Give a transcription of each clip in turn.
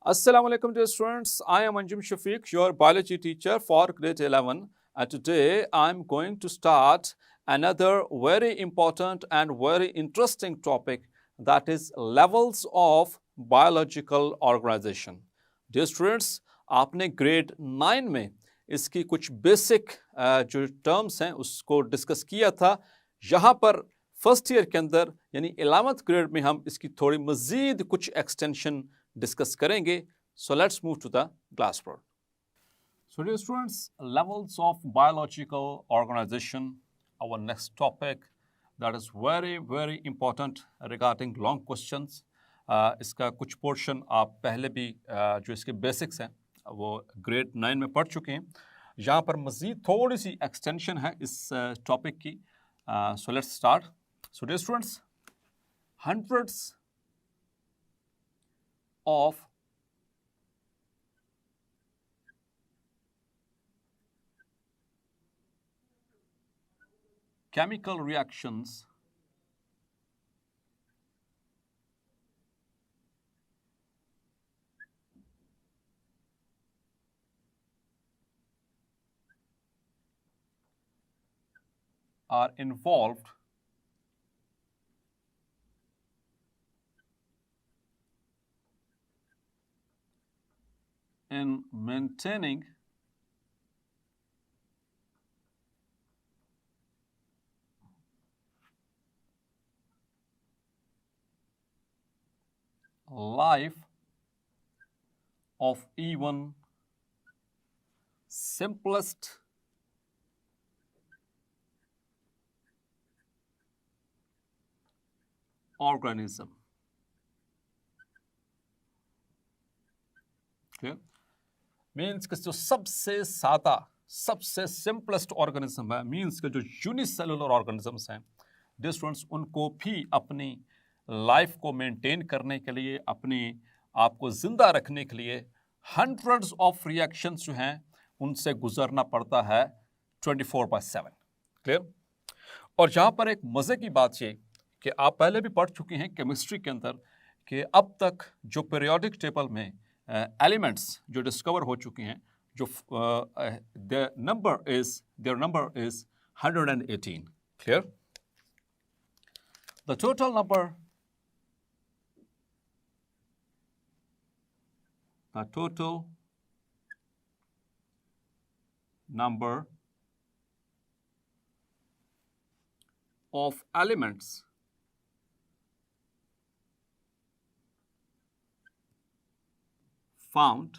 Assalamu alaikum dear students. I am Anjum Shafiq, your biology teacher for grade 11, and today I am going to start another very important and very interesting topic, that is levels of biological organization. Dear students, आपने grade 9 में इसकी कुछ basic जो terms हैं उसको discuss किया था. यहाँ पर फर्स्ट ईयर के अंदर यानी 11th ग्रेड में हम इसकी थोड़ी मजीद कुछ एक्सटेंशन डिस्कस करेंगे. So let's move to the class board. So dear students, levels of biological organisation, our next topic that is very very important regarding long questions. इसका कुछ पोर्शन आप पहले भी जो इसके बेसिक्स हैं वो ग्रेड 9 में पढ़ चुके हैं. यहाँ पर मजीद थोड़ी सी एक्सटेंशन है इस टॉपिक की. So let's start. So dear students, hundreds of chemical reactions are involved in maintaining life of even simplest organism. Okay? Means कि जो सबसे सादा सबसे सिंपलेस्ट ऑर्गेनिज्म है, मीन्स के जो यूनिसेलुलर ऑर्गेनिजम्स हैं डियर स्टूडेंट्स, उनको भी अपनी लाइफ को मेंटेन करने के लिए, अपने आप को जिंदा रखने के लिए हंड्रेड्स ऑफ रिएक्शंस जो हैं उनसे गुजरना पड़ता है 24/7. क्लियर? और यहाँ पर एक मज़े की बात ये कि आप पहले भी पढ़ चुके हैं केमिस्ट्री के अंदर कि अब तक जो पीरियोडिक टेबल में एलिमेंट्स जो डिस्कवर हो चुके हैं, जो their number is 118. Clear? The total number of elements found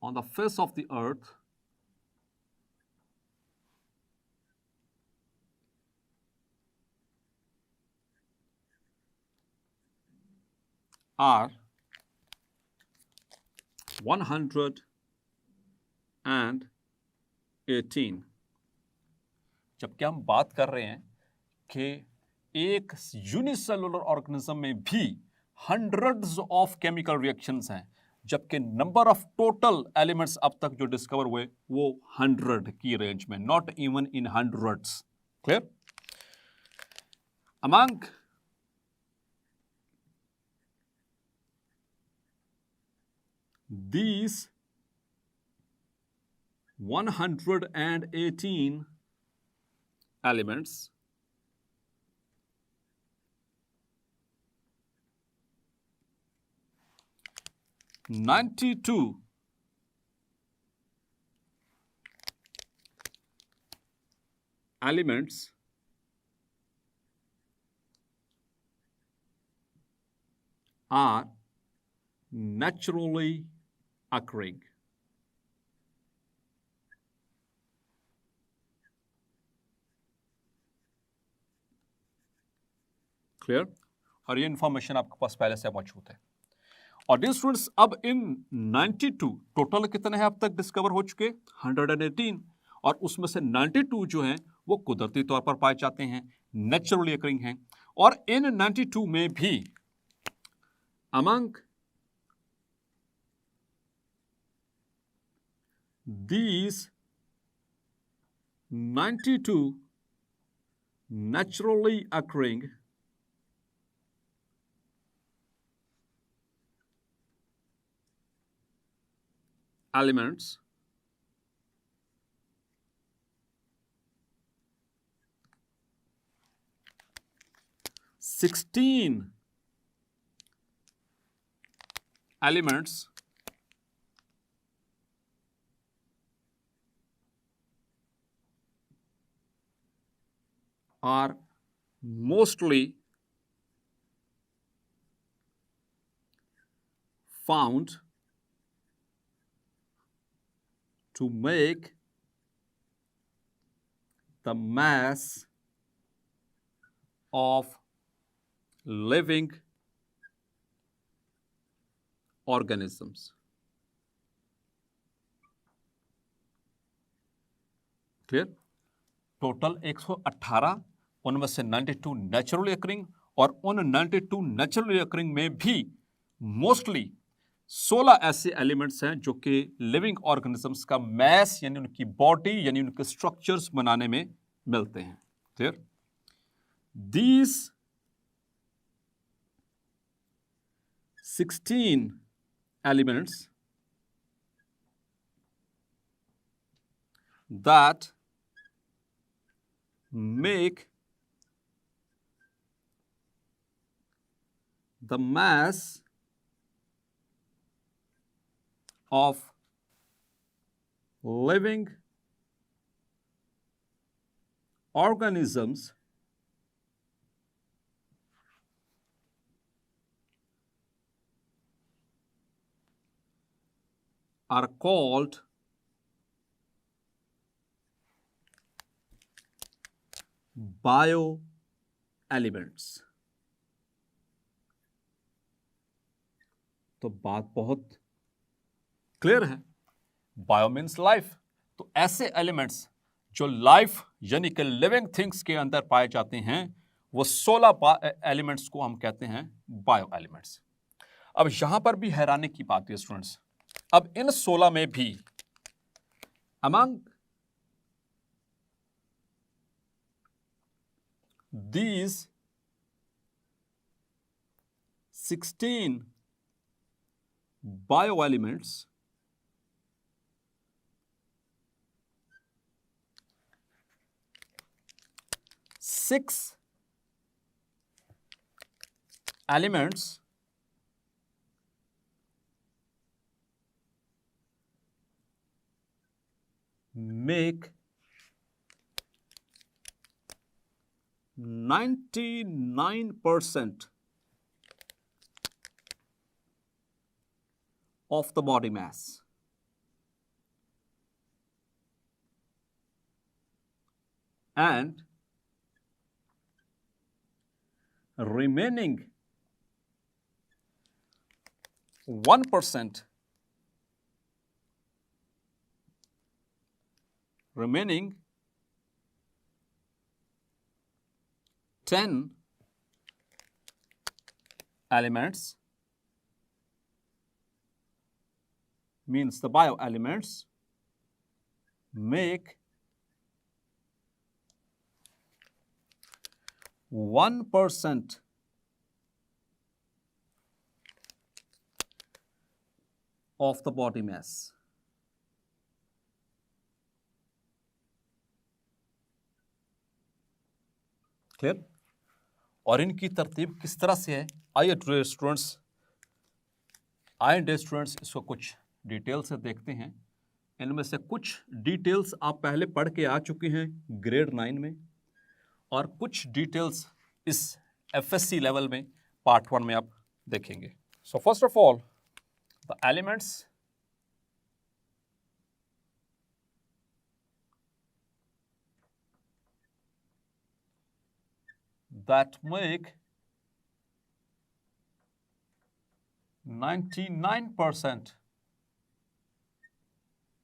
on the face of the earth are 118. जबकि हम बात कर रहे हैं कि एक यूनिसेलुलर ऑर्गेनिज्म में भी हंड्रेड्स ऑफ केमिकल रिएक्शंस हैं, जबकि नंबर ऑफ टोटल एलिमेंट्स अब तक जो डिस्कवर हुए वो 100 की रेंज में, not even in hundreds. Clear? Among these 118 elements, (92) elements are naturally occurring. Clear? और ये इंफॉर्मेशन आपके पास पहले से मौजूद है. और डियर स्टूडेंट्स, अब इन 92 टोटल कितने हैं अब तक डिस्कवर हो चुके? 118. और उसमें से 92 जो हैं वो कुदरती तौर पर पाए जाते हैं, नेचुरली अकरिंग हैं. और इन 92 में भी among these 92 naturally occurring elements (16 elements are mostly found to make the mass of living organisms. Clear? Total 118, उनमें से 92 नेचुरली अकरिंग, और उन 92 नेचुरली अकरिंग में भी मोस्टली 16 ऐसे एलिमेंट्स हैं जो कि लिविंग ऑर्गेनिजम्स का मैस यानी उनकी बॉडी यानी उनके स्ट्रक्चर्स बनाने में मिलते हैं. Clear? These 16 elements that make the mass of living organisms are called bioelements. तो बात बहुत क्लियर है. Bio means life. तो ऐसे एलिमेंट्स जो लाइफ यानी कि लिविंग थिंग्स के अंदर पाए जाते हैं वो 16 एलिमेंट्स को हम कहते हैं बायो एलिमेंट्स. अब यहां पर भी हैरानी की बात है स्टूडेंट्स. अब इन 16 में भी among these 16 bioelements, six elements make 99% of the body mass. And remaining 1%, remaining 10 elements means the bioelements make 1% of the body mass. Clear? और इनकी तरतीब किस तरह से है आइए स्टूडेंट्स इसको कुछ डिटेल से देखते हैं. इनमें से कुछ डिटेल्स आप पहले पढ़ के आ चुके हैं ग्रेड 9 में और कुछ डिटेल्स इस एफएससी लेवल में पार्ट 1 में आप देखेंगे. So first of all the elements that make 99%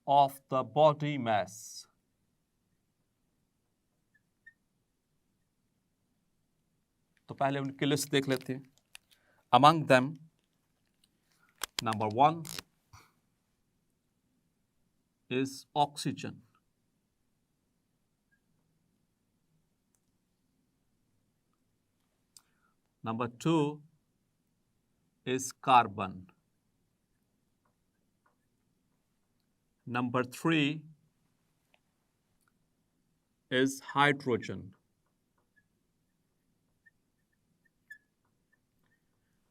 of the body mass. तो पहले उनकी लिस्ट देख लेते हैं. Among them, number 1 is oxygen. Number 2 is carbon. Number 3 is hydrogen.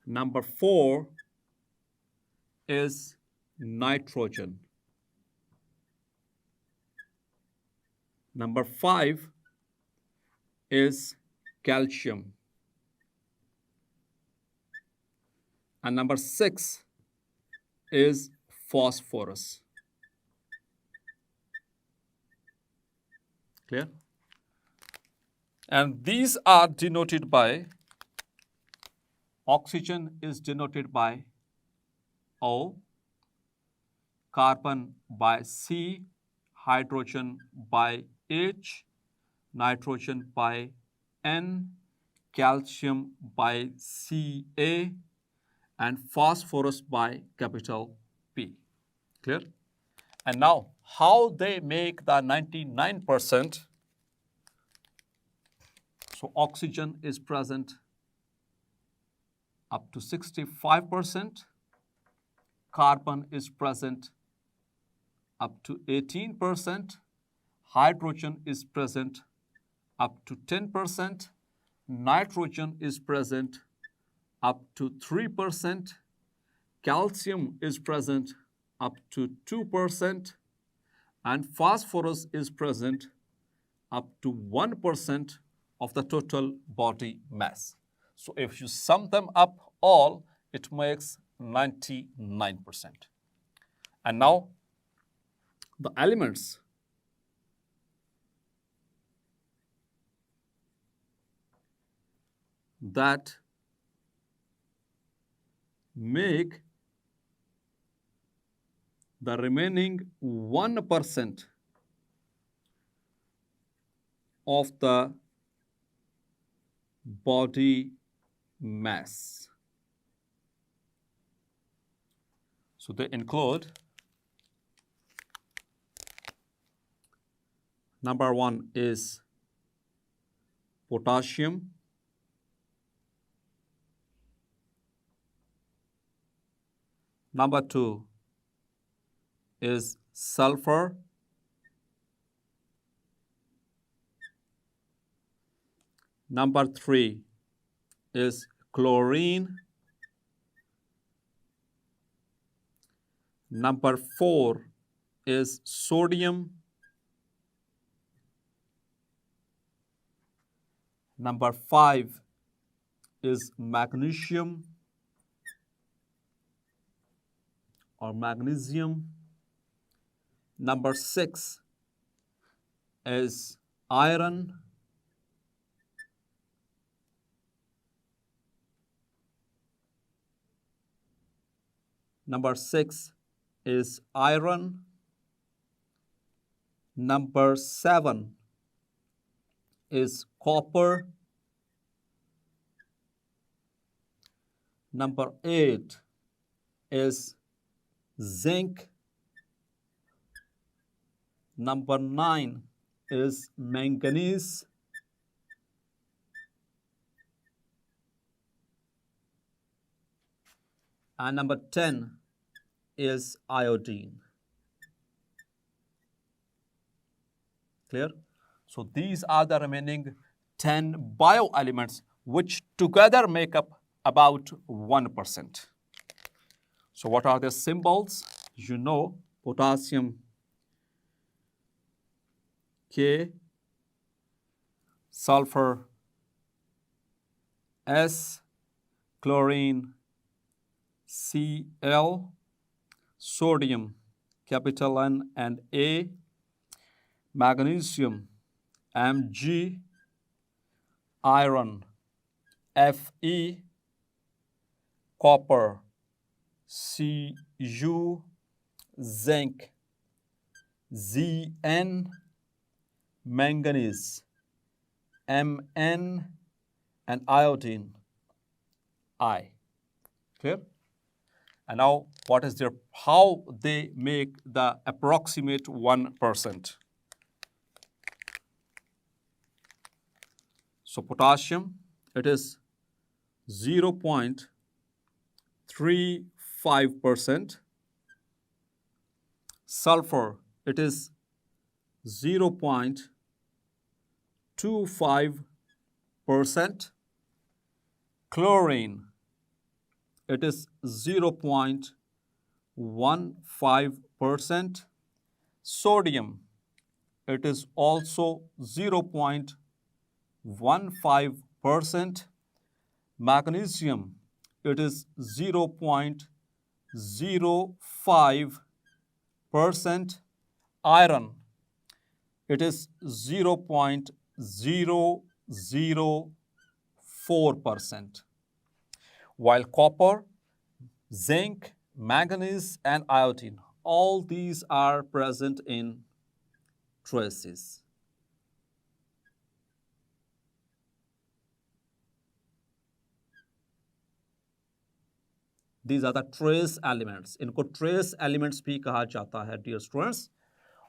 Number 4 is nitrogen. Number 5 is calcium. And number 6 is phosphorus. Clear? And these are denoted by, oxygen is denoted by O, carbon by C, hydrogen by H, nitrogen by N, calcium by Ca, and phosphorus by capital P. Clear? And now, how they make the 99%? So oxygen is present up to 65%. Carbon is present up to 18%. Hydrogen is present up to 10%. Nitrogen is present up to 3%. Calcium is present up to 2%. And phosphorus is present up to 1% of the total body mass. So if you sum them up all, it makes 99%. And now the elements that make the remaining 1% of the body mass. So they include, number 1 is potassium. Number 2 is sulfur. Number 3 is chlorine. Number 4 is sodium. Number 5 is magnesium or magnesium. Number 6 is iron. Number 6 is iron. Number 7 is copper. Number 8 is zinc. Number 9 is manganese. And number 10 is iodine. Clear? So these are the remaining 10 bioelements which together make up about 1%. So what are the symbols? You know, potassium K, sulfur S, chlorine Cl, sodium capital N and A, magnesium Mg, iron Fe, copper Cu, zinc Zn, manganese Mn, and iodine I. Clear? And now what is their, how they make the approximate 1%? So potassium, it is 0.35%. sulfur, it is 0.25%. Chlorine, it is 0.15%. Sodium, it is also 0.15%. Magnesium, it is 0.05%. Iron, it is 0.004%. While copper, zinc, manganese, and iodine, all these are present in traces. These are the trace elements. इनको trace elements भी कहा जाता है dear students.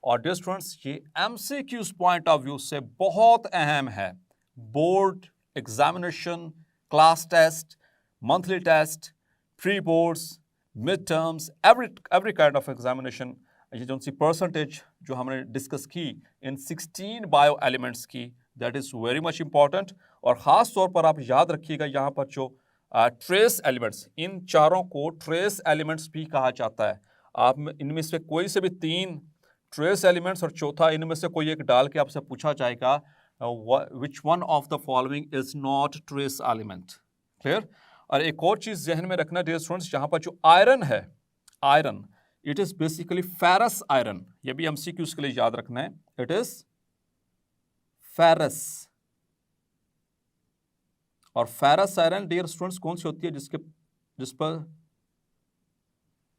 और dear students, ये MCQs point of view से बहुत अहम है. Board examination, class test, monthly test, pre-boards, midterms, every kind of examination. ये जो सी percentage जो हमने डिस्कस की इन 16 बायो एलिमेंट्स की, that is very much important. और ख़ास तौर पर आप याद रखिएगा यहाँ पर जो ट्रेस एलिमेंट्स, इन चारों को ट्रेस एलिमेंट्स भी कहा जाता है. आप इनमें से कोई से भी 3 ट्रेस एलिमेंट्स और चौथा इनमें से कोई एक डाल के आपसे पूछा जाएगा which one of the following is not trace element. Clear. और एक और चीज़ जहन में रखना डियर स्टूडेंट्स, यहाँ पर जो आयरन है, iron it is basically ferrous iron. ये भी MCQs के लिए याद रखना है. It is ferrous. और फेरस आयरन डियर स्टूडेंट्स कौन सी होती है जिस पर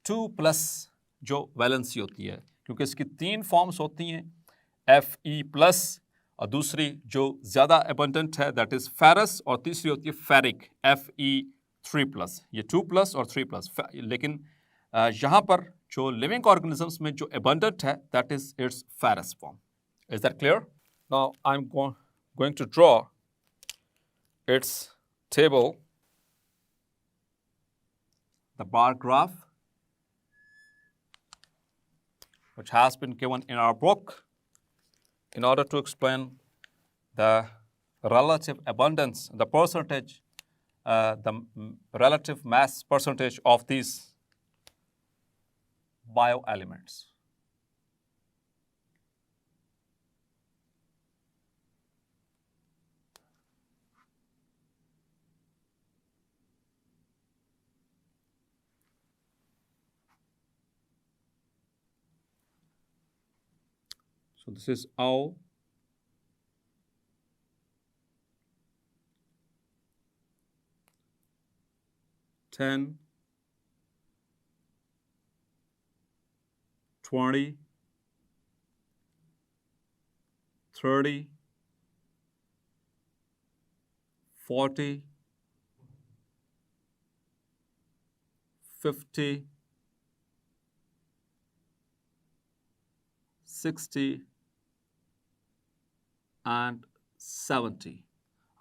2+ जो वैलेंसी होती है, क्योंकि इसकी 3 फॉर्म्स होती हैं, Fe+, और दूसरी जो ज़्यादा एबंडेंट है दैट इज़ फेरस, और तीसरी होती है फेरिक, Fe3+. ये 2+ और 3+. लेकिन यहाँ पर जो लिविंग ऑर्गेनिजम्स में जो एबंडेंट है that is its ferrous form. Is that clear? Now I am going to draw its table, the bar graph, which has been given in our book in order to explain the relative abundance, the percentage, the relative mass percentage of these bioelements. So this is O, 10, 20, 30, 40, 50, 60 and 70.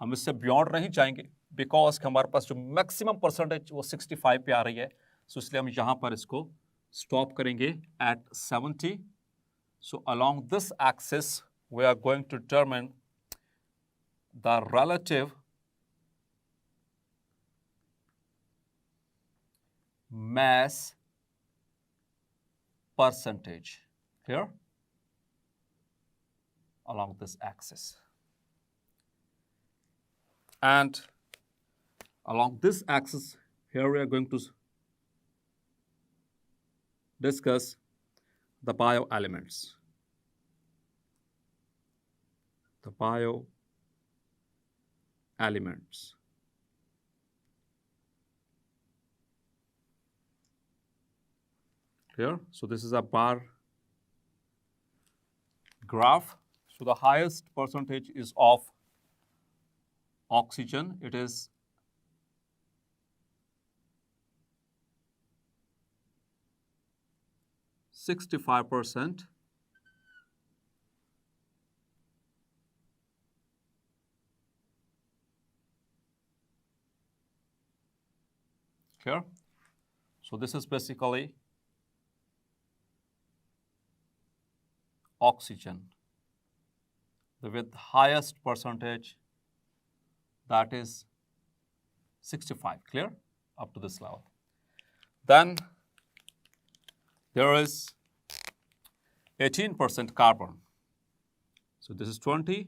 हम इससे beyond नहीं जाएंगे because हमारे पास जो maximum percentage वो 65 पे आ रही है. सो इसलिए हम यहाँ पर इसको स्टॉप करेंगे at 70. So along this axis we are going to determine the relative mass percentage here along this axis. And along this axis, here we are going to discuss the bioelements. The bioelements. Here, so this is a bar graph. So the highest percentage is of oxygen. It is 65%. Here. So this is basically oxygen with highest percentage, that is 65. Clear? Up to this level. Then there is 18% carbon. So this is 20,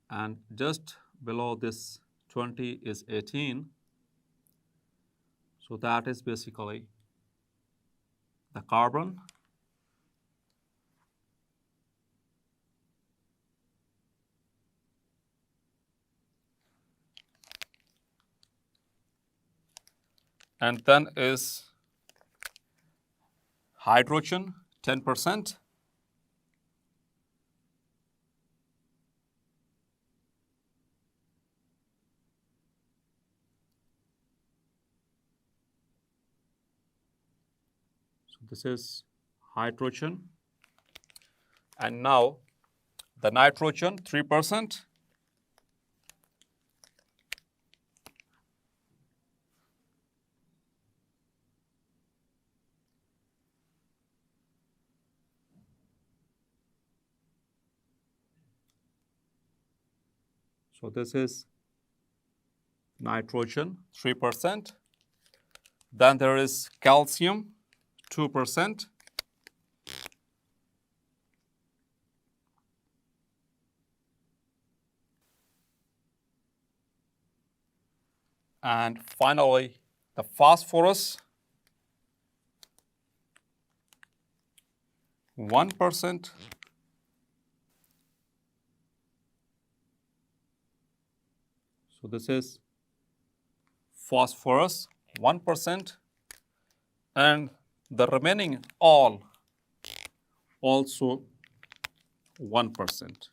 and just below this 20 is 18. So that is basically the carbon. And then is hydrogen, 10%. So this is hydrogen. And now the nitrogen, 3%. So this is nitrogen, 3%. Then there is calcium, 2%. And finally, the phosphorus, 1%. So this is phosphorus, 1%, and the remaining all also 1%.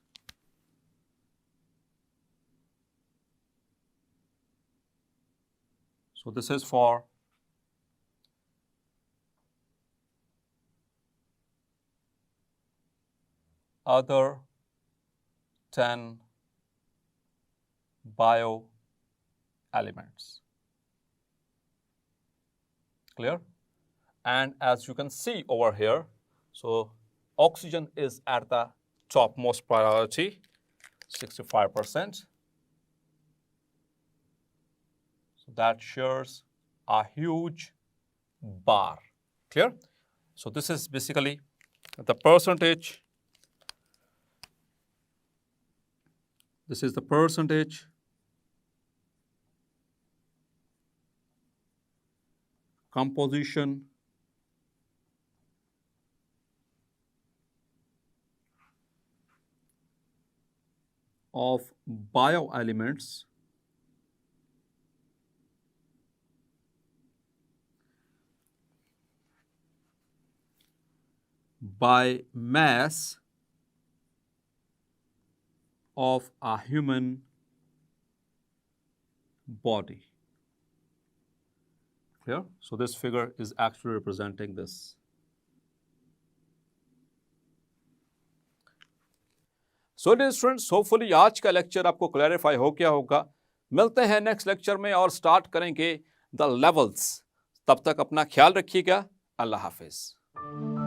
So this is for other 10 bio elements. Clear? And as you can see over here, so oxygen is at the topmost priority, 65%. So that shares a huge bar. Clear? So this is basically the percentage. This is the percentage composition of bioelements by mass of a human body. Clear? So this figure is actually representing this. So dear students, hopefully आज का lecture आपको clarify हो गया होगा. मिलते हैं next lecture में और स्टार्ट करेंगे द लेवल्स. तब तक अपना ख्याल रखिएगा. अल्लाह हाफिज.